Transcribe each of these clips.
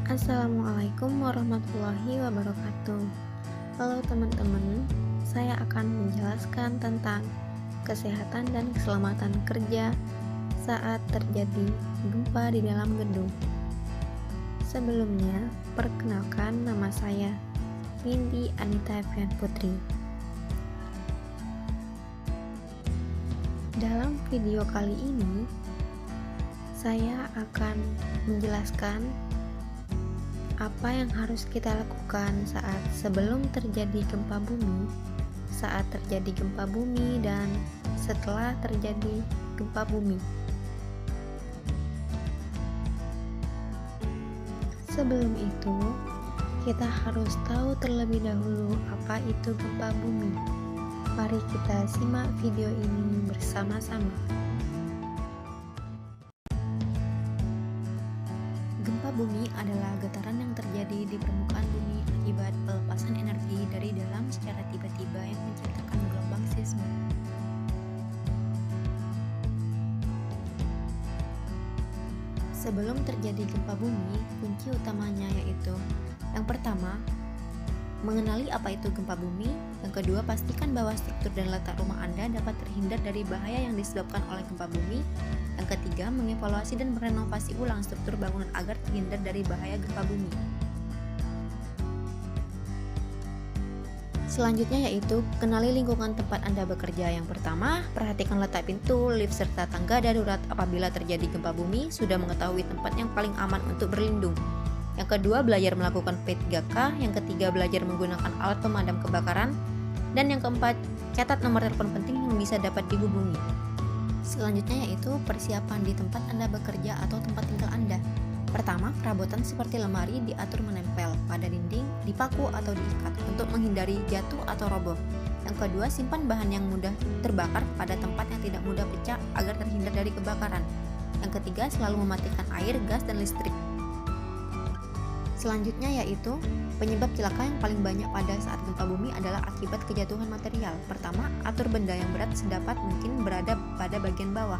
Assalamualaikum warahmatullahi wabarakatuh. Halo teman-teman, saya akan menjelaskan tentang kesehatan dan keselamatan kerja saat terjadi gempa di dalam gedung. Sebelumnya, perkenalkan nama saya Windy Anita Evian Putri. Dalam video kali ini, saya akan menjelaskan apa yang harus kita lakukan saat sebelum terjadi gempa bumi, saat terjadi gempa bumi, dan setelah terjadi gempa bumi. Sebelum itu, kita harus tahu terlebih dahulu apa itu gempa bumi. Mari kita simak video ini bersama-sama. Gempa bumi adalah getaran yang terjadi di permukaan bumi akibat pelepasan energi dari dalam secara tiba-tiba yang menciptakan gelombang seismik. Sebelum terjadi gempa bumi, kunci utamanya yaitu: yang pertama, mengenali apa itu gempa bumi. Yang kedua, pastikan bahwa struktur dan letak rumah Anda dapat terhindar dari bahaya yang disebabkan oleh gempa bumi. Yang ketiga, mengevaluasi dan merenovasi ulang struktur bangunan agar terhindar dari bahaya gempa bumi. Selanjutnya yaitu kenali lingkungan tempat Anda bekerja. Yang pertama, perhatikan letak pintu, lift, serta tangga darurat apabila terjadi gempa bumi. Sudah mengetahui tempat yang paling aman untuk berlindung. Yang kedua, belajar melakukan P3K. Yang ketiga, belajar menggunakan alat pemadam kebakaran. Dan yang keempat, catat nomor telepon penting yang bisa dapat dihubungi. Selanjutnya yaitu persiapan di tempat Anda bekerja atau tempat tinggal Anda. Pertama, perabotan seperti lemari diatur menempel pada dinding, dipaku atau diikat untuk menghindari jatuh atau roboh. Yang kedua, simpan bahan yang mudah terbakar pada tempat yang tidak mudah pecah agar terhindar dari kebakaran. Yang ketiga, selalu mematikan air, gas, dan listrik. Selanjutnya yaitu penyebab celaka yang paling banyak pada saat gempa bumi adalah akibat kejatuhan material. Pertama, atur benda yang berat sedapat mungkin berada pada bagian bawah.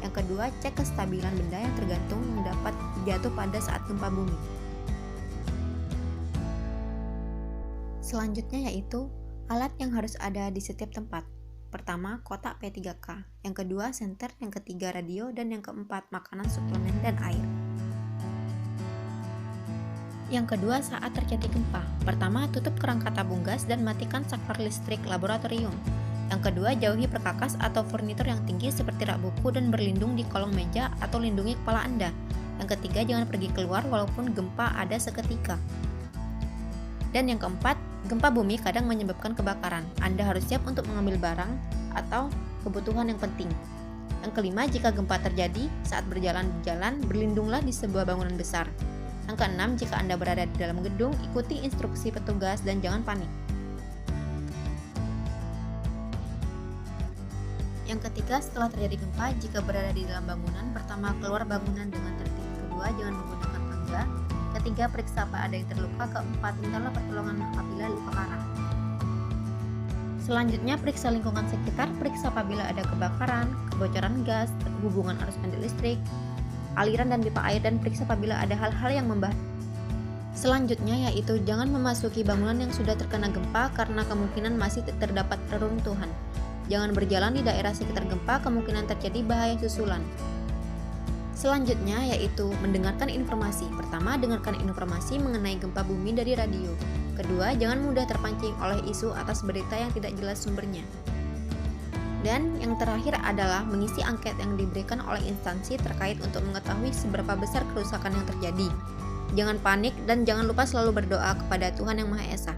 Yang kedua, cek kestabilan benda yang tergantung yang dapat jatuh pada saat gempa bumi. Selanjutnya yaitu alat yang harus ada di setiap tempat. Pertama, kotak P3K. Yang kedua, senter. Yang ketiga, radio. Dan yang keempat, makanan, suplemen, dan air. Yang kedua, saat terjadi gempa. Pertama, tutup kerangka tabung gas dan matikan saklar listrik laboratorium. Yang kedua, jauhi perkakas atau furnitur yang tinggi seperti rak buku dan berlindung di kolong meja atau lindungi kepala Anda. Yang ketiga, jangan pergi keluar walaupun gempa ada seketika. Dan yang keempat, gempa bumi kadang menyebabkan kebakaran. Anda harus siap untuk mengambil barang atau kebutuhan yang penting. Yang kelima, jika gempa terjadi saat berjalan di jalan, berlindunglah di sebuah bangunan besar. Yang keenam, jika Anda berada di dalam gedung, ikuti instruksi petugas dan jangan panik. Yang ketiga, setelah terjadi gempa, jika berada di dalam bangunan, pertama, keluar bangunan dengan tertib. Kedua, jangan menggunakan tangga. Ketiga, periksa apa ada yang terluka. Keempat, mintalah pertolongan apabila luka parah. Selanjutnya, periksa lingkungan sekitar. Periksa apabila ada kebakaran, kebocoran gas, hubungan arus pendek listrik, aliran dan pipa air, dan periksa apabila ada hal-hal yang membahayakan. Selanjutnya yaitu jangan memasuki bangunan yang sudah terkena gempa karena kemungkinan masih terdapat reruntuhan. Jangan berjalan di daerah sekitar gempa, kemungkinan terjadi bahaya susulan. Selanjutnya yaitu mendengarkan informasi. Pertama, dengarkan informasi mengenai gempa bumi dari radio. Kedua, jangan mudah terpancing oleh isu atas berita yang tidak jelas sumbernya. Dan yang terakhir adalah mengisi angket yang diberikan oleh instansi terkait untuk mengetahui seberapa besar kerusakan yang terjadi. Jangan panik dan jangan lupa selalu berdoa kepada Tuhan Yang Maha Esa.